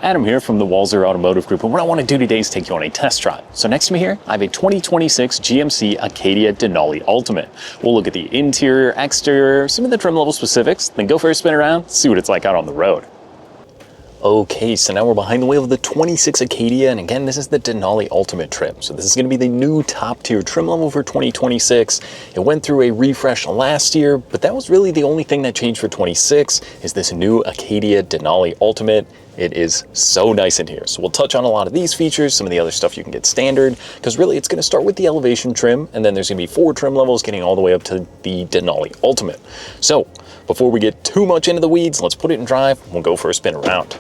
Adam here from the Walser Automotive Group, and what I want to do today is take you on a test drive. So next to me here, I have a 2026 GMC Acadia Denali Ultimate. We'll look at the interior, exterior, some of the trim level specifics, then go for a spin around, see what it's like out on the road. Okay, so now we're behind the wheel of the 26 Acadia, and again, this is the Denali Ultimate trim. So this is going to be the new top tier trim level for 2026. It went through a refresh last year, but that was really the only thing that changed for 26 is this new Acadia Denali Ultimate. It is so nice in here. So we'll touch on a lot of these features, some of the other stuff you can get standard, because really it's going to start with the elevation trim, and then there's going to be 4 trim levels getting all the way up to the Denali Ultimate. So before we get too much into the weeds, let's put it in drive, and we'll go for a spin around.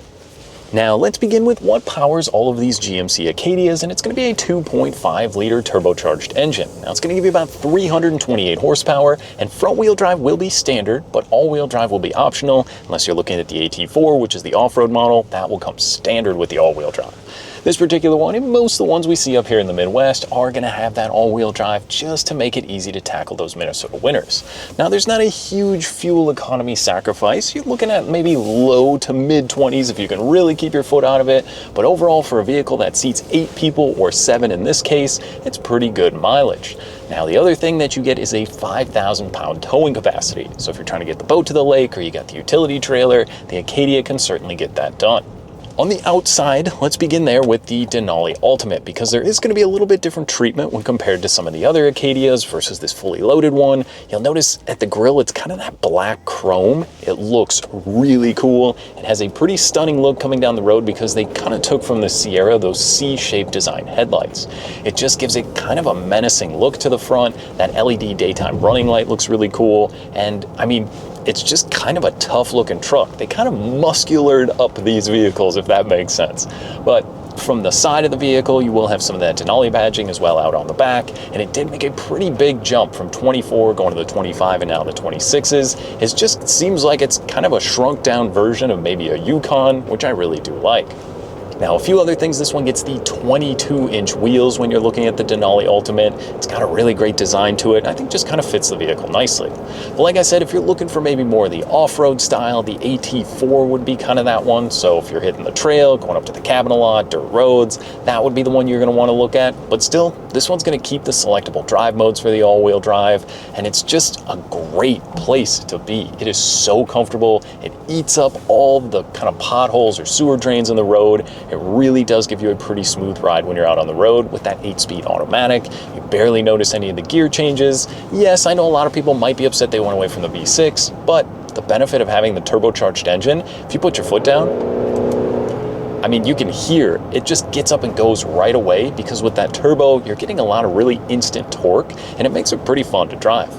Now let's begin with what powers all of these GMC Acadias, and it's going to be a 2.5 liter turbocharged engine. Now it's going to give you about 328 horsepower, and front wheel drive will be standard, but all wheel drive will be optional unless you're looking at the AT4, which is the off-road model. That will come standard with the all-wheel drive. This particular one, and most of the ones we see up here in the Midwest, are going to have that all-wheel drive just to make it easy to tackle those Minnesota winters. Now, there's not a huge fuel economy sacrifice. You're looking at maybe low to mid-20s if you can really keep your foot out of it. But overall, for a vehicle that seats 8 people, or 7 in this case, it's pretty good mileage. Now, the other thing that you get is a 5,000-pound towing capacity. So if you're trying to get the boat to the lake, or you got the utility trailer, the Acadia can certainly get that done. On the outside, let's begin there with the Denali Ultimate, because there is going to be a little bit different treatment when compared to some of the other Acadias versus this fully loaded one. You'll notice at the grille, it's kind of that black chrome. It looks really cool. It has a pretty stunning look coming down the road because they kind of took from the Sierra those C-shaped design headlights. It just gives it kind of a menacing look to the front. That LED daytime running light looks really cool. And I mean, it's just kind of a tough looking truck. They kind of musculared up these vehicles, if that makes sense. But from the side of the vehicle, you will have some of that Denali badging as well out on the back. And it did make a pretty big jump from 24 going to the 25 and now the 26s. It just seems like it's kind of a shrunk down version of maybe a Yukon, which I really do like. Now, a few other things, this one gets the 22-inch wheels when you're looking at the Denali Ultimate. It's got a really great design to it. I think just kind of fits the vehicle nicely. But like I said, if you're looking for maybe more of the off-road style, the AT4 would be kind of that one. So if you're hitting the trail, going up to the cabin a lot, dirt roads, that would be the one you're going to want to look at. But still, this one's going to keep the selectable drive modes for the all-wheel drive, and it's just a great place to be. It is so comfortable. It eats up all the kind of potholes or sewer drains in the road. It really does give you a pretty smooth ride when you're out on the road with that 8-speed automatic. You barely notice any of the gear changes. Yes, I know a lot of people might be upset they went away from the V6, but the benefit of having the turbocharged engine, if you put your foot down, I mean, you can hear it just gets up and goes right away, because with that turbo, you're getting a lot of really instant torque, and it makes it pretty fun to drive.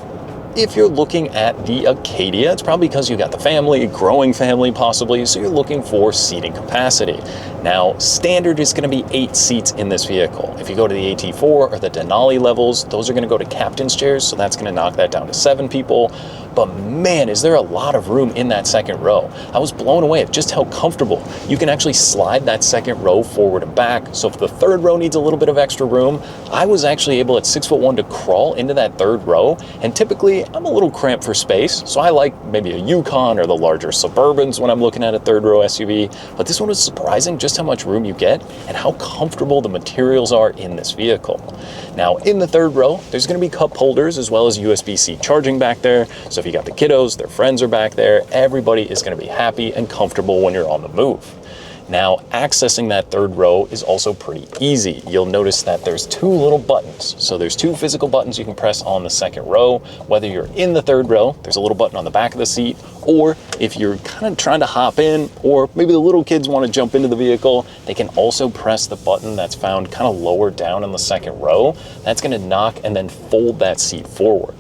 If you're looking at the Acadia, it's probably because you got the family, growing family possibly, so you're looking for seating capacity. Now, standard is going to be 8 seats in this vehicle. If you go to the AT4 or the Denali levels, those are going to go to captain's chairs, so that's going to knock that down to 7 people. But man, is there a lot of room in that second row. I was blown away at just how comfortable. You can actually slide that second row forward and back. So if the third row needs a little bit of extra room, I was actually able at 6'1" to crawl into that third row. And typically I'm a little cramped for space, so I like maybe a Yukon or the larger Suburbans when I'm looking at a third row SUV. But this one was surprising just how much room you get and how comfortable the materials are in this vehicle. Now in the third row, there's going to be cup holders as well as USB-C charging back there. So if you got the kiddos, their friends are back there, everybody is going to be happy and comfortable when you're on the move. Now, accessing that third row is also pretty easy. You'll notice that there's 2 little buttons. So there's 2 physical buttons you can press on the second row. Whether you're in the third row, there's a little button on the back of the seat, or if you're kind of trying to hop in, or maybe the little kids want to jump into the vehicle, they can also press the button that's found kind of lower down in the second row. That's going to knock and then fold that seat forward.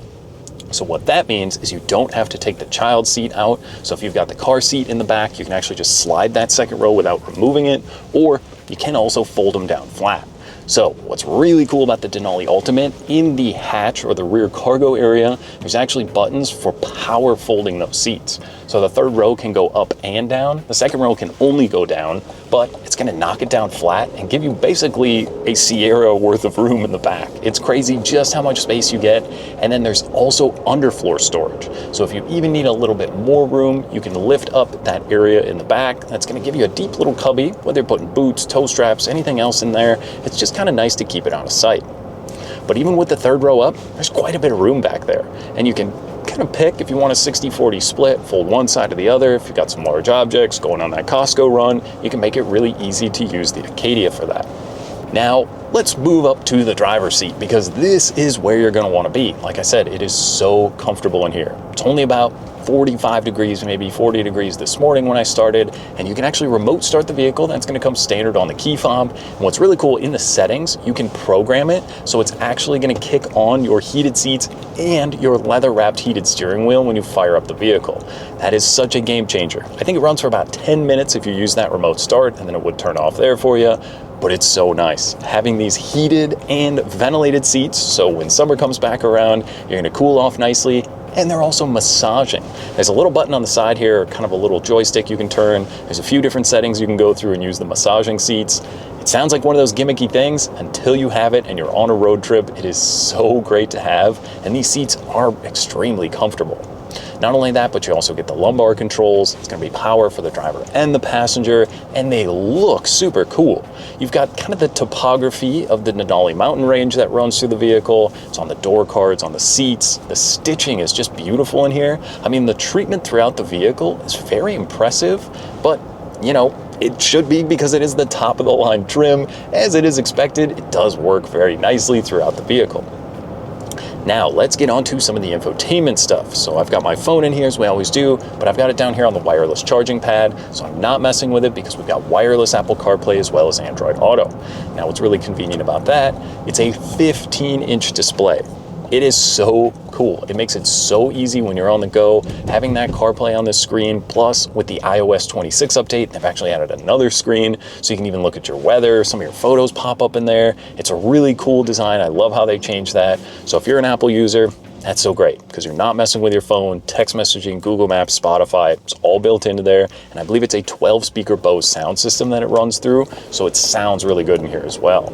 So what that means is you don't have to take the child seat out. So if you've got the car seat in the back, you can actually just slide that second row without removing it, or you can also fold them down flat. So what's really cool about the Denali Ultimate, in the hatch or the rear cargo area, there's actually buttons for power folding those seats. So the third row can go up and down. The second row can only go down, but it's gonna knock it down flat and give you basically a Sierra worth of room in the back. It's crazy just how much space you get. And then there's also underfloor storage. So if you even need a little bit more room, you can lift up that area in the back. That's gonna give you a deep little cubby, whether you're putting boots, toe straps, anything else in there. It's just kind of nice to keep it out of sight. But even with the third row up, there's quite a bit of room back there. And you can kind of pick if you want a 60-40 split, fold one side to the other. If you've got some large objects going on that Costco run, you can make it really easy to use the Acadia for that. Now, let's move up to the driver's seat because this is where you're gonna wanna be. Like I said, it is so comfortable in here. It's only about 45 degrees, maybe 40 degrees this morning when I started, and you can actually remote start the vehicle. That's gonna come standard on the key fob. And what's really cool, in the settings, you can program it so it's actually gonna kick on your heated seats and your leather-wrapped heated steering wheel when you fire up the vehicle. That is such a game changer. I think it runs for about 10 minutes if you use that remote start, and then it would turn off there for you. But it's so nice having these heated and ventilated seats, so when summer comes back around, you're gonna cool off nicely. And they're also massaging. There's a little button on the side here, kind of a little joystick you can turn. There's a few different settings you can go through and use the massaging seats. It sounds like one of those gimmicky things until you have it and you're on a road trip. It is so great to have, and these seats are extremely comfortable. Not only that, but you also get the lumbar controls. It's gonna be power for the driver and the passenger, and they look super cool. You've got kind of the topography of the Denali mountain range that runs through the vehicle. It's on the door cards, on the seats. The stitching is just beautiful in here. I mean, the treatment throughout the vehicle is very impressive, but you know, it should be because it is the top of the line trim. As it is expected, it does work very nicely throughout the vehicle. Now, let's get on to some of the infotainment stuff. So I've got my phone in here as we always do, but I've got it down here on the wireless charging pad, so I'm not messing with it because we've got wireless Apple CarPlay as well as Android Auto. Now, what's really convenient about that, it's a 15-inch display. It is so cool. It makes it so easy when you're on the go, having that CarPlay on this screen. Plus, with the iOS 26 update, they've actually added another screen, so you can even look at your weather. Some of your photos pop up in there. It's a really cool design. I love how they changed that. So if you're an Apple user, that's so great because you're not messing with your phone, text messaging, Google Maps, Spotify, it's all built into there. And I believe it's a 12-speaker Bose sound system that it runs through, so it sounds really good in here as well.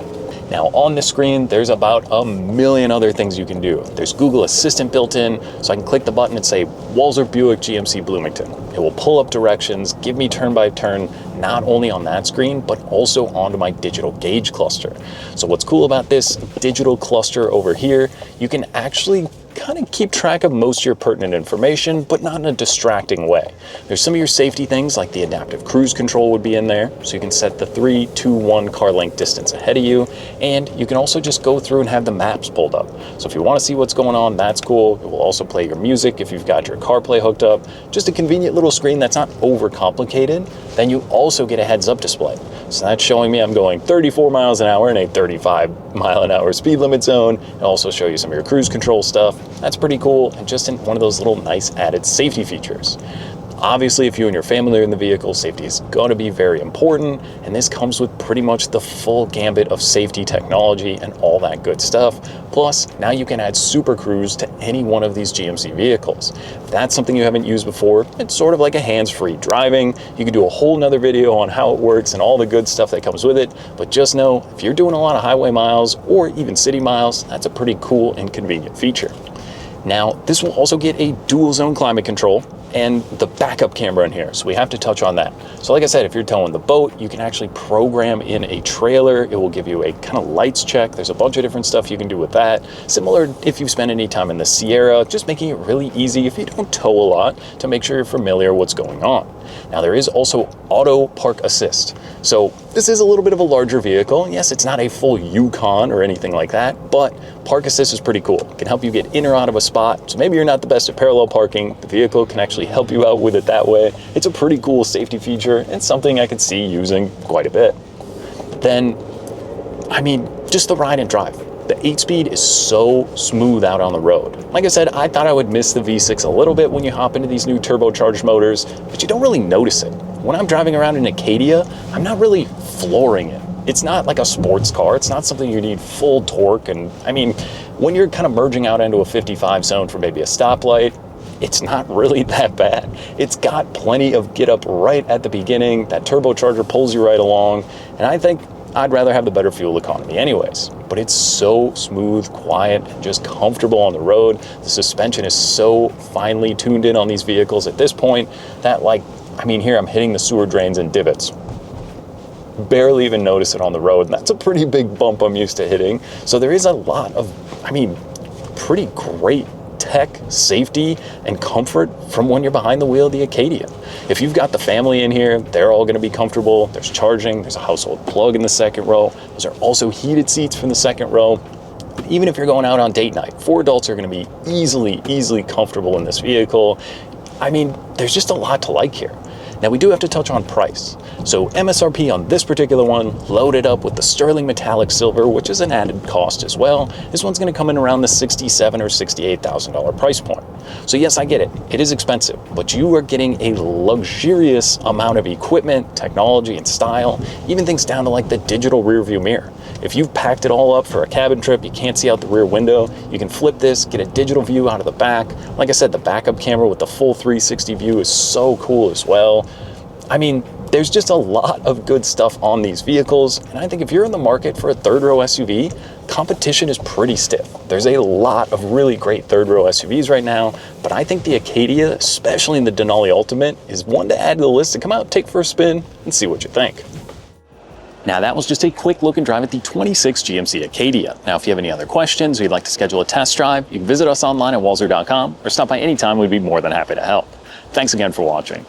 Now on the screen, there's about a million other things you can do. There's Google Assistant built in, so I can click the button and say, Walser, Buick, GMC, Bloomington. It will pull up directions, give me turn by turn, not only on that screen, but also onto my digital gauge cluster. So what's cool about this digital cluster over here, you can actually kind of keep track of most of your pertinent information, but not in a distracting way. There's some of your safety things like the adaptive cruise control would be in there, so you can set the 3, 2, 1 car length distance ahead of you, and you can also just go through and have the maps pulled up. So if you want to see what's going on, that's cool. It will also play your music if you've got your CarPlay hooked up. Just a convenient little screen that's not overcomplicated. Then you also get a heads-up display. So that's showing me I'm going 34 miles an hour in a 35-mile-an-hour speed limit zone. It'll also show you some of your cruise control stuff. That's pretty cool, and just in one of those little nice added safety features. Obviously, if you and your family are in the vehicle, safety is going to be very important, and this comes with pretty much the full gambit of safety technology and all that good stuff. Plus, now you can add Super Cruise to any one of these GMC vehicles. If that's something you haven't used before, it's sort of like a hands-free driving. You can do a whole nother video on how it works and all the good stuff that comes with it, but just know, if you're doing a lot of highway miles or even city miles, that's a pretty cool and convenient feature. Now, this will also get a dual zone climate control and the backup camera in here, so we have to touch on that. So like I said, if you're towing the boat, you can actually program in a trailer. It will give you a kind of lights check. There's a bunch of different stuff you can do with that. Similar if you've spent any time in the Sierra, just making it really easy if you don't tow a lot to make sure you're familiar what's going on. Now there is also auto park assist. So this is a little bit of a larger vehicle. Yes, it's not a full Yukon or anything like that, but park assist is pretty cool. It can help you get in or out of a spot. So maybe you're not the best at parallel parking. The vehicle can actually help you out with it that way. It's a pretty cool safety feature and something I could see using quite a bit. But then, I mean, just the ride and drive. The 8-speed is so smooth out on the road. Like I said, I thought I would miss the V6 a little bit when you hop into these new turbocharged motors, but you don't really notice it. When I'm driving around in Acadia, I'm not really flooring it. It's not like a sports car. It's not something you need full torque. And I mean, when you're kind of merging out into a 55 zone for maybe a stoplight, it's not really that bad. It's got plenty of get up right at the beginning. That turbocharger pulls you right along. And I think I'd rather have the better fuel economy anyways. But it's so smooth, quiet, and just comfortable on the road. The suspension is so finely tuned in on these vehicles at this point that, like, I mean, here I'm hitting the sewer drains and divots. Barely even notice it on the road, and that's a pretty big bump I'm used to hitting. So there is a lot of, I mean, pretty great tech, safety, and comfort from when you're behind the wheel of the Acadia. If you've got the family in here, they're all gonna be comfortable. There's charging, there's a household plug in the second row. Those are also heated seats from the second row. Even if you're going out on date night, 4 adults are gonna be easily comfortable in this vehicle. I mean, there's just a lot to like here. Now we do have to touch on price. So MSRP on this particular one, loaded up with the sterling metallic silver, which is an added cost as well. This one's gonna come in around the $67,000 or $68,000 price point. So yes, I get it, it is expensive, but you are getting a luxurious amount of equipment, technology, and style, even things down to like the digital rear view mirror. If you've packed it all up for a cabin trip, you can't see out the rear window, you can flip this, get a digital view out of the back. Like I said, the backup camera with the full 360 view is so cool as well. I mean, there's just a lot of good stuff on these vehicles, and I think if you're in the market for a third row SUV, competition is pretty stiff. There's a lot of really great third row SUVs right now, but I think the Acadia, especially in the Denali Ultimate, is one to add to the list to come out, take for a spin, and see what you think. Now that was just a quick look and drive at the 26 GMC Acadia. Now if you have any other questions or you'd like to schedule a test drive, you can visit us online at walser.com or stop by anytime. We'd be more than happy to help. Thanks again for watching.